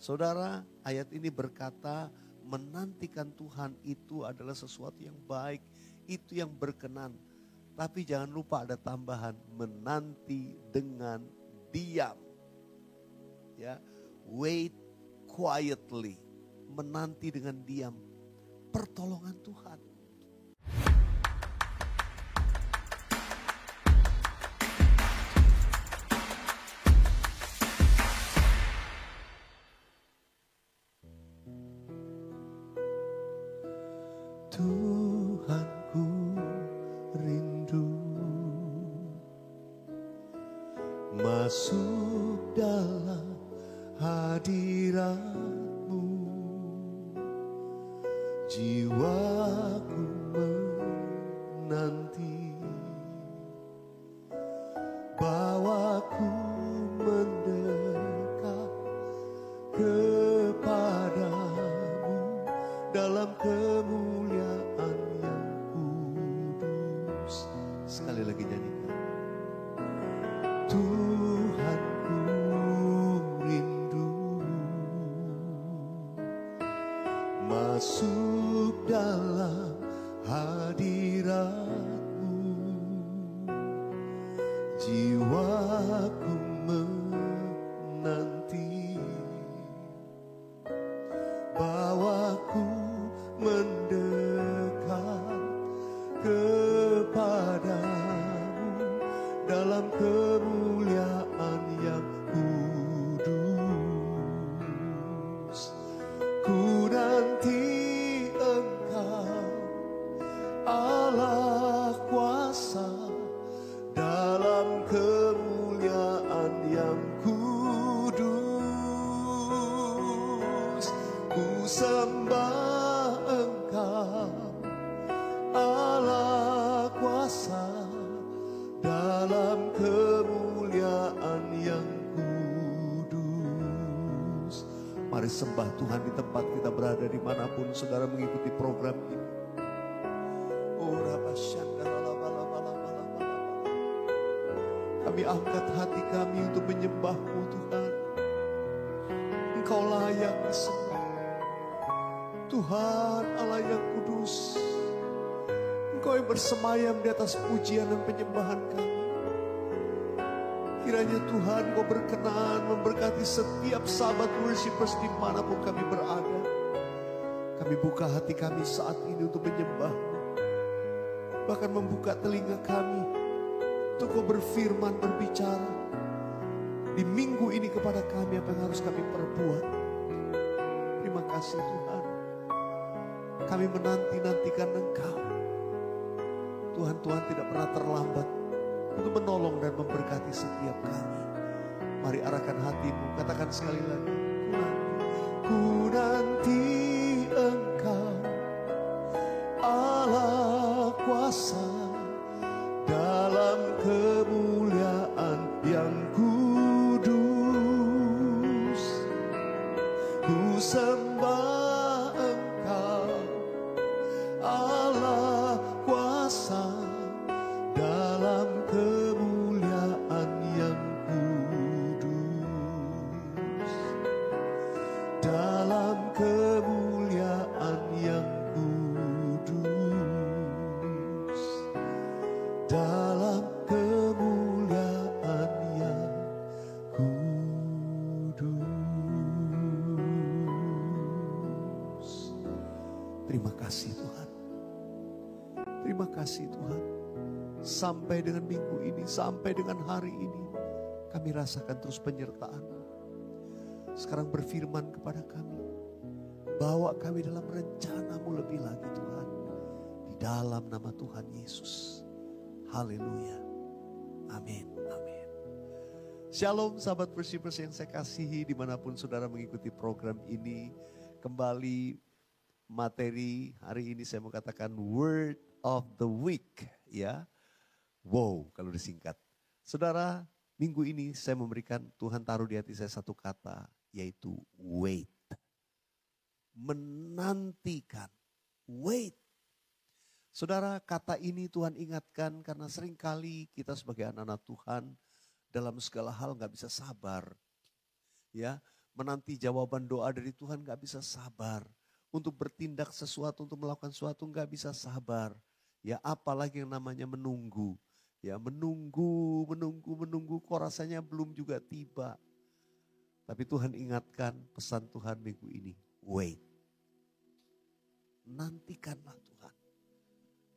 Saudara, ayat ini berkata menantikan Tuhan itu adalah sesuatu yang baik, itu yang berkenan. Tapi jangan lupa ada tambahan, menanti dengan diam. Ya, wait quietly, menanti dengan diam pertolongan Tuhan. Tuhanku rindu masuk dalam hadirat-Mu, jiwaku menanti, bawaku mendekat kepadamu dalam kemuliaan yang kudus. Sekali lagi nyanyikan. Tuhanku rindu masuk dalam hadirat-Mu, jiwaku menanti, bawaku mendekat kepadamu dalam kemuliaan yang kudus. Ku nanti Engkau, Allah kuasa, dalam kemuliaan yang kudus. Ku sembah Engkau, Allah kuasa, dalam kemuliaan yang kudus. Mari sembah Tuhan di tempat kita berada, dimanapun saudara mengikuti program ini. Kami angkat hati kami untuk menyembah-Mu Tuhan. Engkau layak disembah, Tuhan Allah yang kudus. Engkau yang bersemayam di atas pujian dan penyembahan kami. Kiranya Tuhan Kau berkenan memberkati setiap sahabat worshipers dimanapun kami berada. Kami buka hati kami saat ini untuk menyembah-Mu. Bahkan membuka telinga kami untuk Kau berfirman, berbicara di minggu ini kepada kami apa yang harus kami perbuat. Terima kasih Tuhan. Kami menanti-nantikan Engkau. Tuhan tidak pernah terlambat untuk menolong dan memberkati setiap kami. Mari arahkan hatimu, katakan sekali lagi. Ku nanti Engkau, Allah kuasa, dalam kemuliaan yang kudus. Ku sembah Engkau, Allah kuasa, dalam kemuliaan yang kudus. Dalam kemuliaan yang kudus. Dalam kemuliaan yang kudus. Terima kasih Tuhan. Terima kasih Tuhan. Sampai dengan minggu ini, sampai dengan hari ini, kami rasakan terus penyertaan-Mu. Sekarang berfirman kepada kami, bawa kami dalam rencana-Mu lebih lagi Tuhan. Di dalam nama Tuhan Yesus. Haleluya. Amin. Amin. Shalom sahabat worshipers yang saya kasihi, dimanapun saudara mengikuti program ini. Kembali materi hari ini saya mau katakan word of the week, ya. Wow, kalau disingkat. Saudara, minggu ini saya memberikan, Tuhan taruh di hati saya satu kata, yaitu wait. Menantikan, wait. Saudara, kata ini Tuhan ingatkan karena seringkali kita sebagai anak-anak Tuhan dalam segala hal gak bisa sabar. Ya, menanti jawaban doa dari Tuhan gak bisa sabar. Untuk bertindak sesuatu, untuk melakukan sesuatu gak bisa sabar. Ya apalagi yang namanya menunggu. Ya menunggu kok rasanya belum juga tiba. Tapi Tuhan ingatkan pesan Tuhan minggu ini. Wait. Nantikanlah Tuhan.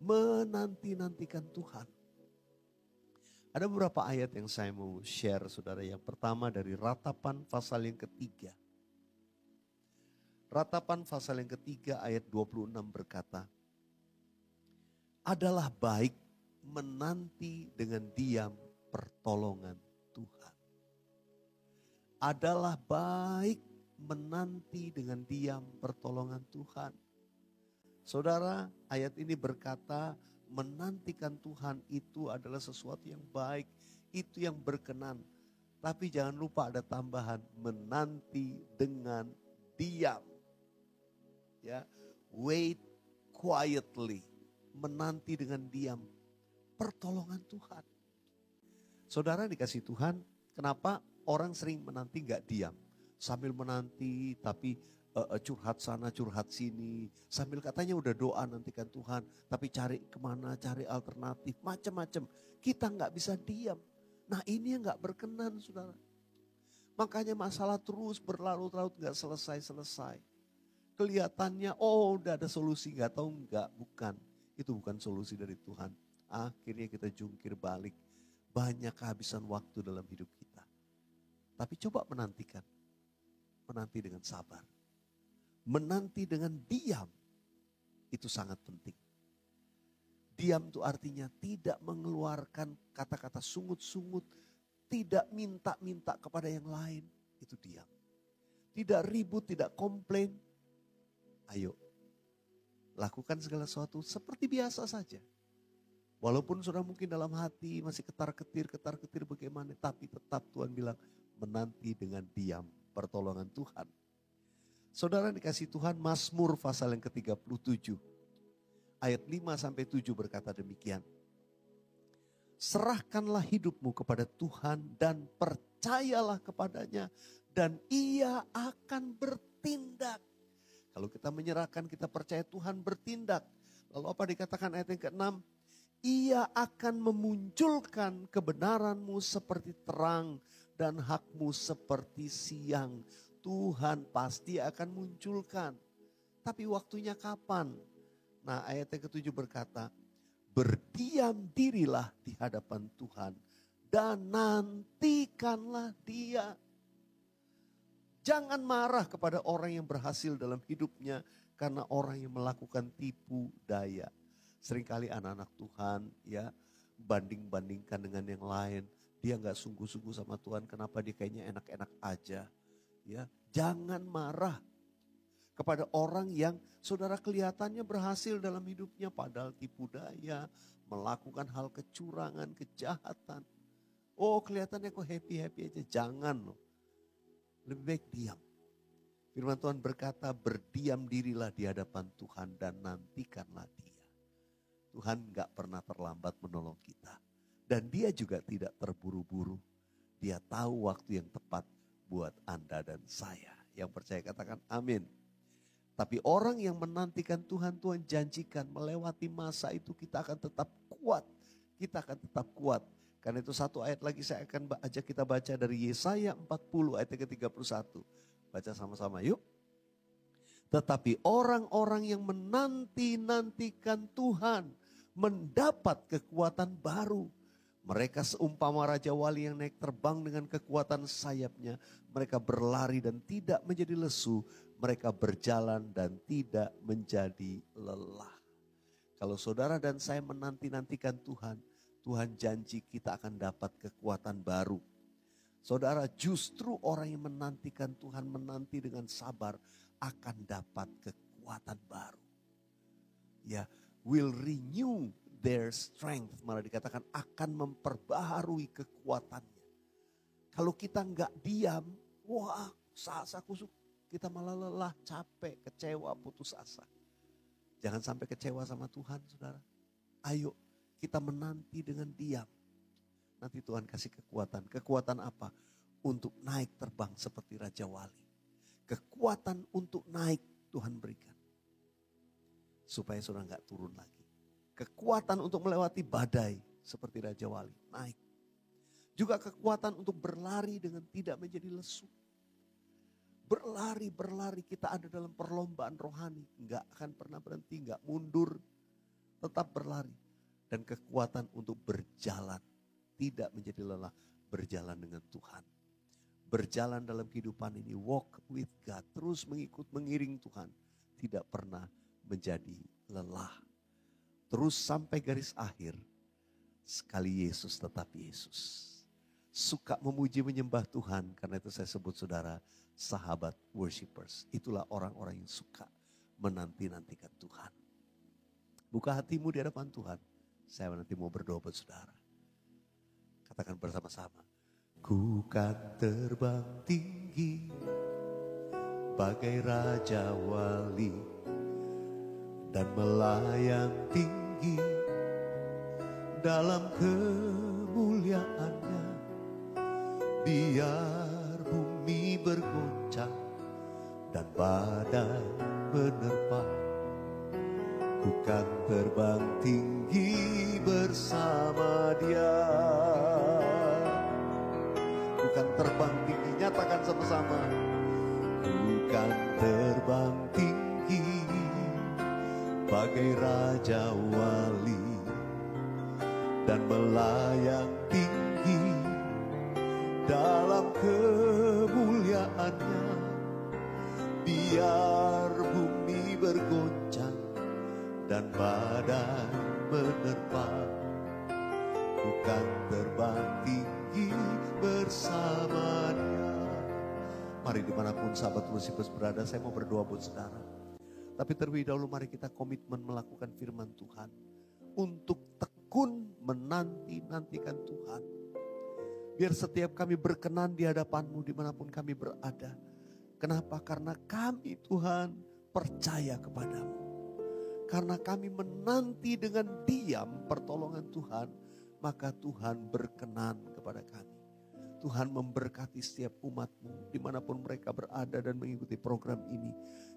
Menanti-nantikan Tuhan. Ada beberapa ayat yang saya mau share saudara. Yang pertama dari Ratapan pasal yang ketiga. Ratapan pasal yang ketiga ayat 26 berkata. Adalah baik menanti dengan diam pertolongan Tuhan. Adalah baik menanti dengan diam pertolongan Tuhan. Saudara, ayat ini berkata menantikan Tuhan itu adalah sesuatu yang baik, itu yang berkenan. Tapi jangan lupa ada tambahan, menanti dengan diam. Ya, wait quietly, menanti dengan diam pertolongan Tuhan. Saudara dikasih Tuhan, kenapa orang sering menanti gak diam? Sambil menanti tapi curhat sana curhat sini. Sambil katanya udah doa nantikan Tuhan. Tapi cari kemana, cari alternatif, macam-macam. Kita gak bisa diam. Nah ini yang gak berkenan saudara. Makanya masalah terus berlarut-larut gak selesai-selesai. Kelihatannya udah ada solusi, gak tahu enggak, bukan. Itu bukan solusi dari Tuhan. Akhirnya kita jungkir balik. Banyak kehabisan waktu dalam hidup kita. Tapi coba menantikan. Menanti dengan sabar. Menanti dengan diam. Itu sangat penting. Diam itu artinya tidak mengeluarkan kata-kata sungut-sungut. Tidak minta-minta kepada yang lain. Itu diam. Tidak ribut, tidak komplain. Ayo. Lakukan segala sesuatu seperti biasa saja. Walaupun sudah mungkin dalam hati masih ketar-ketir bagaimana. Tapi tetap Tuhan bilang menanti dengan diam pertolongan Tuhan. Saudara dikasih Tuhan, Mazmur pasal yang ke-37. Ayat 5-7 berkata demikian. Serahkanlah hidupmu kepada Tuhan dan percayalah kepadanya. Dan ia akan bertindak. Kalau kita menyerahkan, kita percaya Tuhan bertindak. Lalu apa dikatakan ayat yang ke-6? Ia akan memunculkan kebenaranmu seperti terang dan hakmu seperti siang. Tuhan pasti akan munculkan. Tapi waktunya kapan? Nah ayat yang ke-7 berkata, berdiam dirilah di hadapan Tuhan dan nantikanlah Dia. Jangan marah kepada orang yang berhasil dalam hidupnya karena orang yang melakukan tipu daya. Seringkali anak-anak Tuhan ya banding-bandingkan dengan yang lain. Dia gak sungguh-sungguh sama Tuhan, kenapa dia kayaknya enak-enak aja. Ya, jangan marah kepada orang yang saudara kelihatannya berhasil dalam hidupnya padahal tipu daya, melakukan hal kecurangan, kejahatan. Oh kelihatannya kok happy-happy aja, jangan loh. Lebih baik diam. Firman Tuhan berkata berdiam dirilah di hadapan Tuhan dan nantikanlah Dia. Tuhan gak pernah terlambat menolong kita. Dan Dia juga tidak terburu-buru. Dia tahu waktu yang tepat buat Anda dan saya. Yang percaya katakan amin. Tapi orang yang menantikan Tuhan, Tuhan janjikan melewati masa itu kita akan tetap kuat. Kita akan tetap kuat. Karena itu satu ayat lagi saya akan ajak kita baca dari Yesaya 40 ayat ke-31. Baca sama-sama yuk. Tetapi orang-orang yang menanti-nantikan Tuhan mendapat kekuatan baru. Mereka seumpama Raja Wali yang naik terbang dengan kekuatan sayapnya. Mereka berlari dan tidak menjadi lesu. Mereka berjalan dan tidak menjadi lelah. Kalau saudara dan saya menanti-nantikan Tuhan, Tuhan janji kita akan dapat kekuatan baru. Saudara, justru orang yang menantikan Tuhan, menanti dengan sabar, akan dapat kekuatan baru. Ya, will renew their strength, malah dikatakan akan memperbaharui kekuatannya. Kalau kita nggak diam, wah asa kusuk, kita malah lelah, capek, kecewa, putus asa. Jangan sampai kecewa sama Tuhan saudara. Ayo kita menanti dengan diam. Nanti Tuhan kasih kekuatan. Kekuatan apa? Untuk naik terbang seperti Raja Wali. kekuatan untuk naik Tuhan berikan. Supaya saudara gak turun lagi. Kekuatan untuk melewati badai seperti Raja Wali, naik. Juga kekuatan untuk berlari dengan tidak menjadi lesu. Berlari kita ada dalam perlombaan rohani. Gak akan pernah berhenti, gak mundur. Tetap berlari. Dan kekuatan untuk berjalan. Tidak menjadi lelah, berjalan dengan Tuhan. Berjalan dalam kehidupan ini, walk with God. Terus mengiring Tuhan. Tidak pernah menjadi lelah. Terus sampai garis akhir. Sekali Yesus tetap Yesus. Suka memuji menyembah Tuhan. Karena itu saya sebut saudara sahabat worshipers. Itulah orang-orang yang suka menanti-nantikan Tuhan. Buka hatimu di hadapan Tuhan. Saya nanti mau berdoa buat saudara. Katakan bersama-sama. Ku kan terbang tinggi bagai Raja Wali dan melayang tinggi dalam kemuliaannya. Biar bumi bergoncang dan badai menerpa. Ku kan terbang tinggi bersama Dia. Ku kan terbang tinggi, nyatakan sama-sama. Ku kan terbang tinggi bagai Raja Wali dan melayang tinggi dalam kemuliaannya. Biar bumi bergoncang dan badai menerpa. Bukan terbang tinggi bersama Dia. Mari dimanapun sahabat worshipers berada, saya mau berdoa buat saudara. Tapi terlebih dahulu mari kita komitmen melakukan firman Tuhan. Untuk tekun menanti-nantikan Tuhan. Biar setiap kami berkenan di hadapan-Mu dimanapun kami berada. Kenapa? Karena kami Tuhan percaya kepadamu. Karena kami menanti dengan diam pertolongan Tuhan. Maka Tuhan berkenan kepada kami. Tuhan memberkati setiap umat-Mu dimanapun mereka berada dan mengikuti program ini.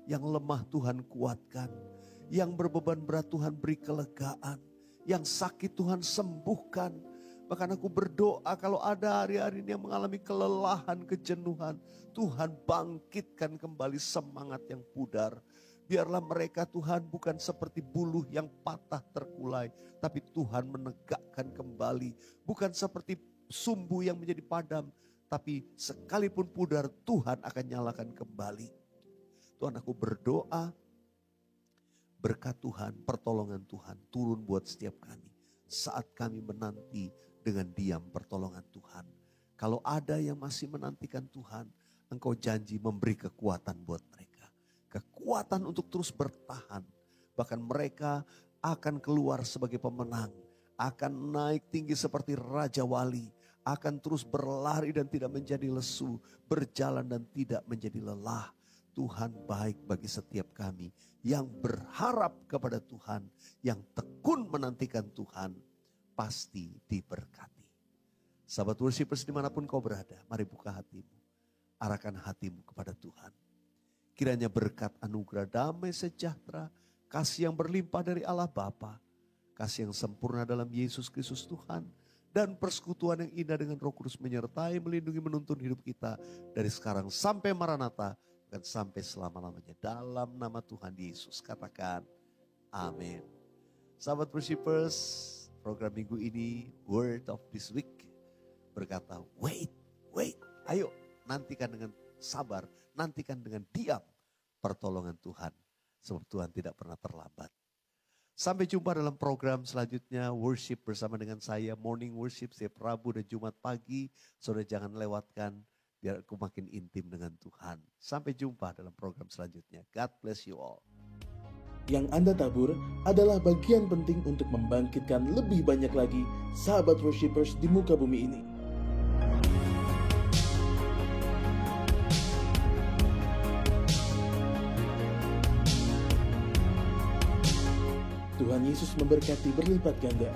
Yang lemah Tuhan kuatkan. Yang berbeban berat Tuhan beri kelegaan. Yang sakit Tuhan sembuhkan. Bahkan aku berdoa kalau ada hari-hari ini yang mengalami kelelahan, kejenuhan. Tuhan bangkitkan kembali semangat yang pudar. Biarlah mereka Tuhan bukan seperti buluh yang patah terkulai. Tapi Tuhan menegakkan kembali. Bukan seperti sumbu yang menjadi padam. Tapi sekalipun pudar Tuhan akan nyalakan kembali. Tuhan aku berdoa. Berkat Tuhan, pertolongan Tuhan turun buat setiap kami. Saat kami menanti dengan diam pertolongan Tuhan. Kalau ada yang masih menantikan Tuhan, Engkau janji memberi kekuatan buat mereka. Kekuatan untuk terus bertahan. Bahkan mereka akan keluar sebagai pemenang. Akan naik tinggi seperti Raja Wali. Akan terus berlari dan tidak menjadi lesu. Berjalan dan tidak menjadi lelah. Tuhan baik bagi setiap kami. Yang berharap kepada Tuhan. Yang tekun menantikan Tuhan. Pasti diberkati. Sahabat worshipers dimanapun kau berada, mari buka hatimu. Arahkan hatimu kepada Tuhan. Kiranya berkat anugerah damai sejahtera, kasih yang berlimpah dari Allah Bapa, kasih yang sempurna dalam Yesus Kristus Tuhan, dan persekutuan yang indah dengan Roh Kudus menyertai, melindungi, menuntun hidup kita dari sekarang sampai Maranatha, dan sampai selama-lamanya. Dalam nama Tuhan Yesus, katakan amin. Sahabat worshipers, program minggu ini, Word of this Week, berkata, wait, ayo nantikan dengan sabar, nantikan dengan diam pertolongan Tuhan. Sebab Tuhan tidak pernah terlambat. Sampai jumpa dalam program selanjutnya, worship bersama dengan saya, morning worship setiap Rabu dan Jumat pagi. Saudara jangan lewatkan, biar aku makin intim dengan Tuhan. Sampai jumpa dalam program selanjutnya. God bless you all. Yang Anda tabur adalah bagian penting untuk membangkitkan lebih banyak lagi sahabat worshipers di muka bumi ini. Tuhan Yesus memberkati berlipat ganda.